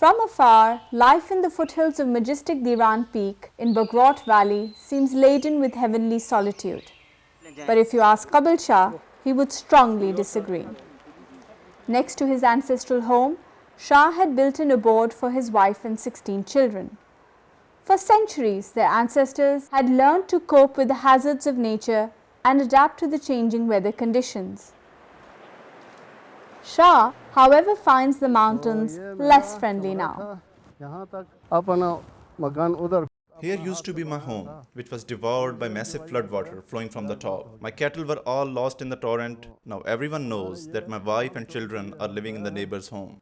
From afar, life in the foothills of majestic Diran Peak in Bagrat Valley seems laden with heavenly solitude. But if you ask Qabil Shah, he would strongly disagree. Next to his ancestral home, Shah had built an abode for his wife and 16 children. For centuries, their ancestors had learned to cope with the hazards of nature and adapt to the changing weather conditions. Shah, however, finds the mountains less friendly now. Here used to be my home, which was devoured by massive floodwater flowing from the top. My cattle were all lost in the torrent. Now everyone knows that my wife and children are living in the neighbor's home.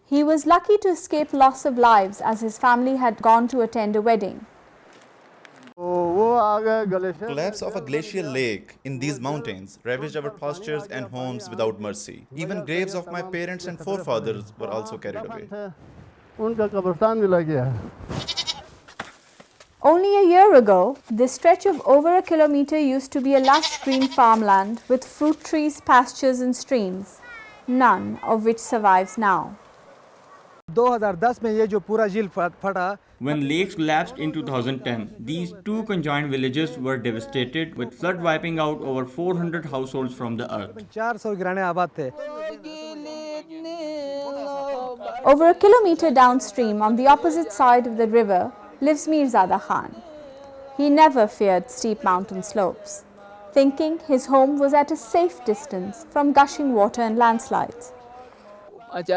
He was lucky to escape loss of lives as his family had gone to attend a wedding. Collapse of a glacial lake in these mountains ravaged our pastures and homes without mercy. Even graves of my parents and forefathers were also carried away. Only a year ago, this stretch of over a kilometer used to be a lush green farmland with fruit trees, pastures and streams, none of which survives now. When lakes collapsed in 2010, these two conjoined villages were devastated, with flood wiping out over 400 households from the earth. Over a kilometer downstream on the opposite side of the river lives Mirzada Khan. He never feared steep mountain slopes, thinking his home was at a safe distance from gushing water and landslides. Around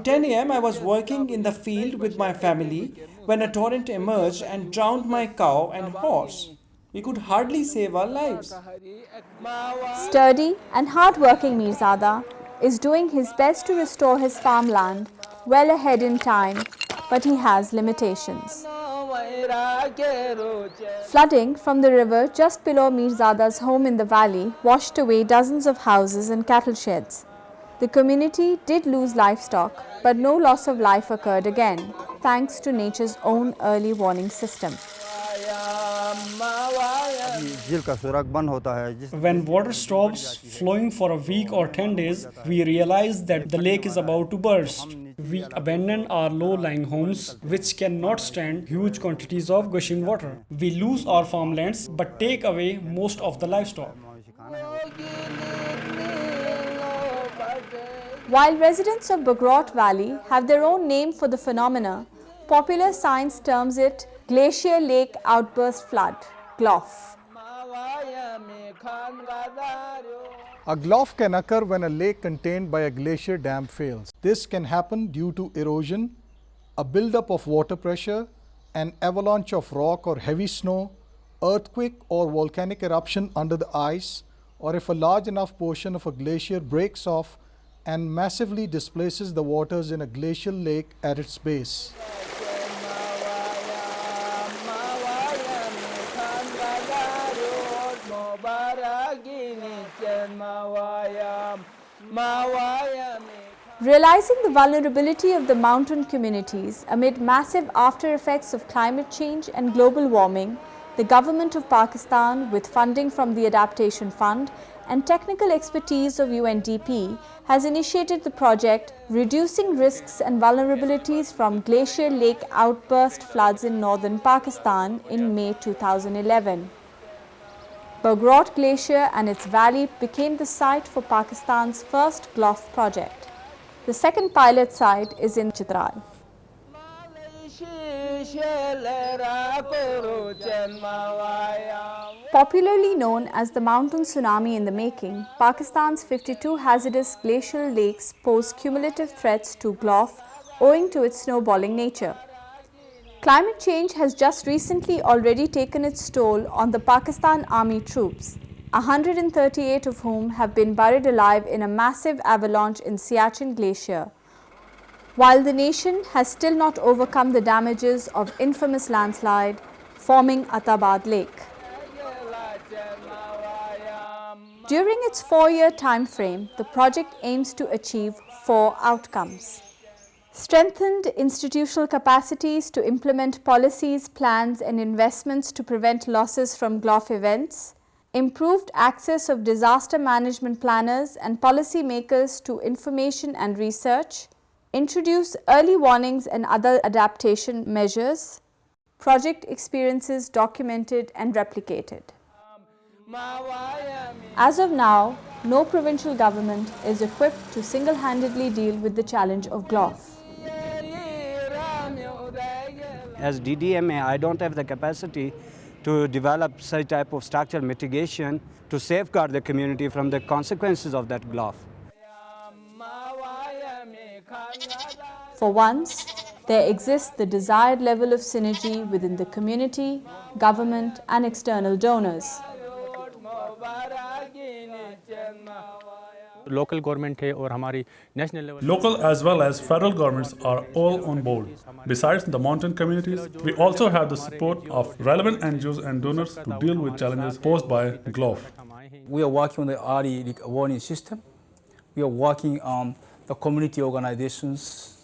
10 a.m. I was working in the field with my family when a torrent emerged and drowned my cow and horse. We could hardly save our lives. Sturdy and hard-working Mirzada is doing his best to restore his farmland well ahead in time, but he has limitations. Flooding from the river just below Mirzada's home in the valley washed away dozens of houses and cattle sheds. The community did lose livestock, but no loss of life occurred again, thanks to nature's own early warning system. When water stops flowing for a week or 10 days, we realize that the lake is about to burst. We abandon our low-lying homes, which cannot stand huge quantities of gushing water. We lose our farmlands, but take away most of the livestock. While residents of Bagrat Valley have their own name for the phenomena, popular science terms it Glacier Lake Outburst Flood, GLOF. A GLOF can occur when a lake contained by a glacier dam fails. This can happen due to erosion, a buildup of water pressure, an avalanche of rock or heavy snow, earthquake or volcanic eruption under the ice, or if a large enough portion of a glacier breaks off and massively displaces the waters in a glacial lake at its base. Realizing the vulnerability of the mountain communities amid massive after effects of climate change and global warming, the government of Pakistan, with funding from the Adaptation Fund and technical expertise of UNDP, has initiated the project Reducing Risks and Vulnerabilities from Glacier Lake Outburst Floods in Northern Pakistan in May 2011. Bagrat Glacier and its valley became the site for Pakistan's first GLOF project. The second pilot site is in Chitral. Popularly known as the mountain tsunami in the making, Pakistan's 52 hazardous glacial lakes pose cumulative threats to GLOF owing to its snowballing nature. Climate change has just recently already taken its toll on the Pakistan Army troops, 138 of whom have been buried alive in a massive avalanche in Siachen Glacier, while the nation has still not overcome the damages of infamous landslide forming Atabad Lake. During its 4-year time frame, the project aims to achieve 4 outcomes. Strengthened institutional capacities to implement policies, plans and investments to prevent losses from GLOF events, improved access of disaster management planners and policymakers to information and research, introduce early warnings and other adaptation measures, project experiences documented and replicated. As of now, no provincial government is equipped to single-handedly deal with the challenge of GLOF. As DDMA, I don't have the capacity to develop such type of structural mitigation to safeguard the community from the consequences of that GLOF. For once, there exists the desired level of synergy within the community, government and external donors. Local government है और हमारी national level. Local as well as federal governments are all on board. Besides the mountain communities, we also have the support of relevant NGOs and donors to deal with challenges posed by GLOF. We are working on the early warning system. We are working on the community organizations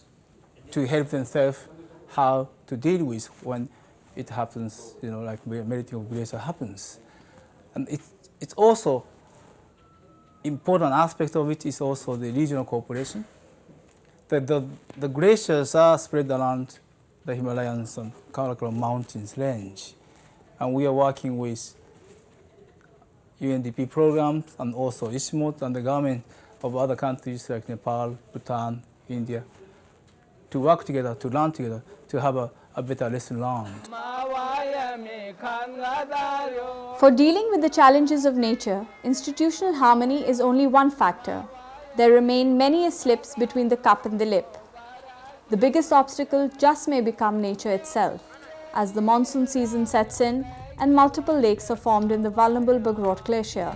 to help themselves how to deal with when it happens, like melting of glacier happens. And it's also important aspect of it is also the regional cooperation. The glaciers are spread around the Himalayas and Karakoram Mountains range. And we are working with UNDP programs and also ISMOT and the government of other countries like Nepal, Bhutan, India, to work together, to learn together, to have a better lesson learned. For dealing with the challenges of nature, institutional harmony is only one factor. There remain many slips between the cup and the lip. The biggest obstacle just may become nature itself, as the monsoon season sets in and multiple lakes are formed in the vulnerable Bagrot Glacier.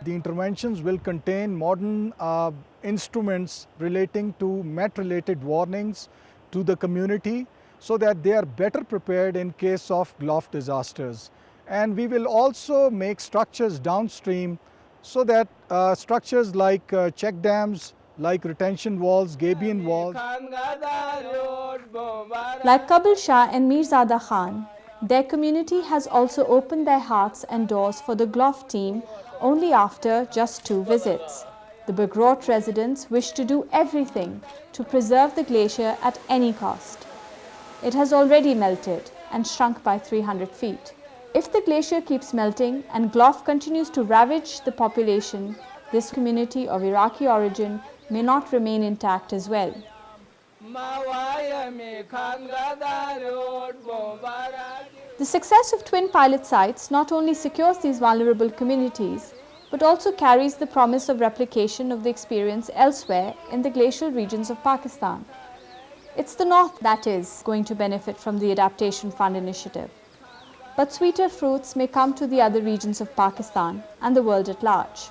The interventions will contain modern instruments relating to met-related warnings to the community so that they are better prepared in case of GLOF disasters. And we will also make structures downstream so that structures like check dams, like retention walls, gabion walls. Like Kabul Shah and Mirzada Khan, their community has also opened their hearts and doors for the GLOF team only after just 2 visits. The Bagrot residents wish to do everything to preserve the glacier at any cost. It has already melted and shrunk by 300 feet. If the glacier keeps melting and GLOF continues to ravage the population, this community of Iraqi origin may not remain intact as well. The success of twin pilot sites not only secures these vulnerable communities, but also carries the promise of replication of the experience elsewhere in the glacial regions of Pakistan. It's the north that is going to benefit from the Adaptation Fund initiative. But sweeter fruits may come to the other regions of Pakistan and the world at large.